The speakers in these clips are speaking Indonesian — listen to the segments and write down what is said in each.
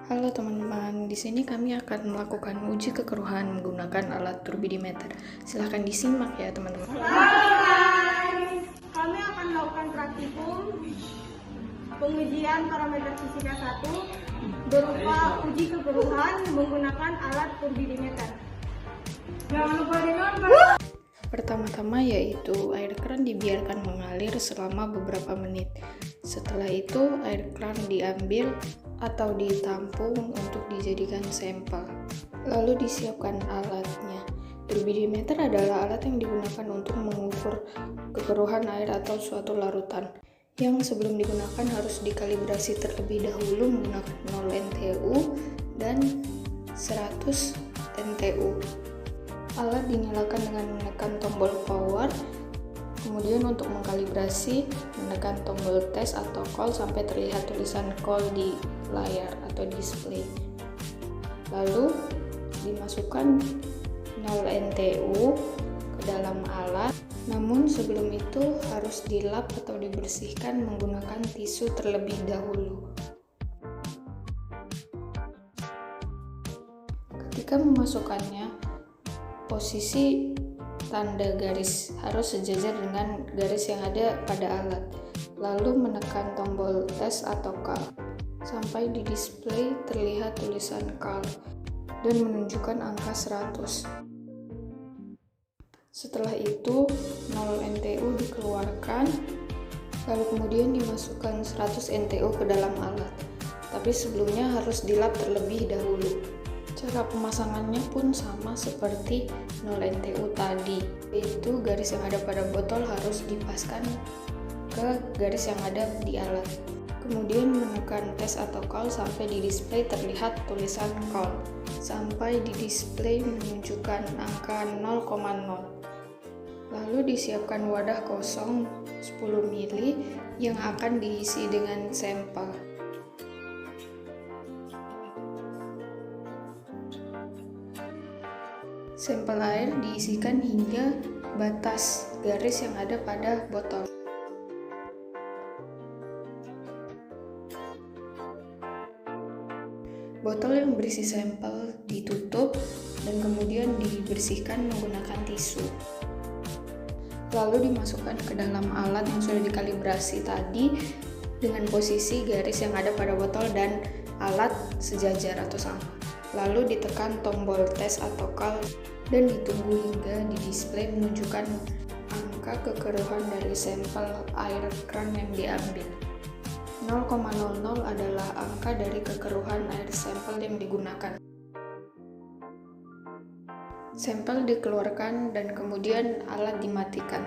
Halo teman-teman, di sini kami akan melakukan uji kekeruhan menggunakan alat turbidimeter. Silahkan disimak ya teman-teman. Hai, kami akan melakukan praktikum pengujian parameter fisika 1 berupa uji kekeruhan menggunakan alat turbidimeter. Jangan lupa dinonton. Pertama-tama yaitu air keran dibiarkan mengalir selama beberapa menit. Setelah itu air keran diambil atau ditampung untuk dijadikan sampel. Lalu disiapkan alatnya. Turbidimeter adalah alat yang digunakan untuk mengukur kekeruhan air atau suatu larutan, yang sebelum digunakan harus dikalibrasi terlebih dahulu menggunakan 0 NTU dan 100 NTU. Alat dinyalakan dengan menekan tombol power, kemudian untuk mengkalibrasi menekan tombol tes atau call sampai terlihat tulisan call di layar atau display. Lalu dimasukkan 0 NTU ke dalam alat, namun sebelum itu harus dilap atau dibersihkan menggunakan tisu terlebih dahulu. Ketika memasukkannya, posisi tanda garis harus sejajar dengan garis yang ada pada alat, lalu menekan tombol tes atau call sampai di display terlihat tulisan call dan menunjukkan angka 100. Setelah itu 0 NTU dikeluarkan, lalu kemudian dimasukkan 100 NTU ke dalam alat, tapi sebelumnya harus dilap terlebih dahulu. Cara pemasangannya pun sama seperti 0 NTU tadi, yaitu garis yang ada pada botol harus dipaskan ke garis yang ada di alat. Kemudian menekan tes atau call sampai di display terlihat tulisan call, sampai di display menunjukkan angka 0,0. Lalu disiapkan wadah kosong 10 ml yang akan diisi dengan sampel. Sampel air diisikan hingga batas garis yang ada pada botol. Botol yang berisi sampel ditutup dan kemudian dibersihkan menggunakan tisu. Lalu dimasukkan ke dalam alat yang sudah dikalibrasi tadi dengan posisi garis yang ada pada botol dan alat sejajar atau sama. Lalu ditekan tombol tes atau call dan ditunggu hingga di display menunjukkan angka kekeruhan dari sampel air keran yang diambil. 0,00 adalah angka dari kekeruhan air sampel yang digunakan. Sampel dikeluarkan dan kemudian alat dimatikan.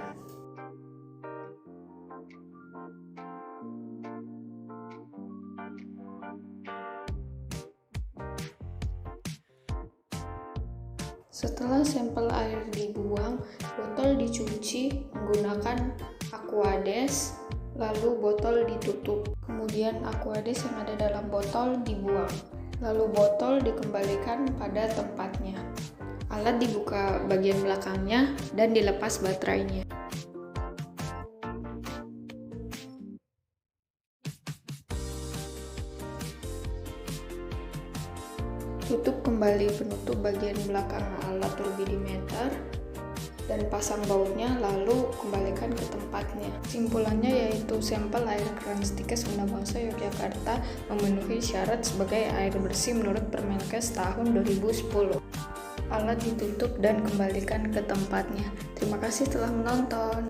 Setelah sampel air dibuang, botol dicuci menggunakan Aquades, lalu botol ditutup. Kemudian Aquades yang ada dalam botol dibuang, lalu botol dikembalikan pada tempatnya. Alat dibuka bagian belakangnya dan dilepas baterainya. Tutup kembali penutup bagian belakang alat turbidimeter dan pasang bautnya, lalu kembalikan ke tempatnya. Kesimpulannya yaitu sampel air keran Stikes Undabangsa Yogyakarta memenuhi syarat sebagai air bersih menurut Permenkes tahun 2010. Alat ditutup dan kembalikan ke tempatnya. Terima kasih telah menonton.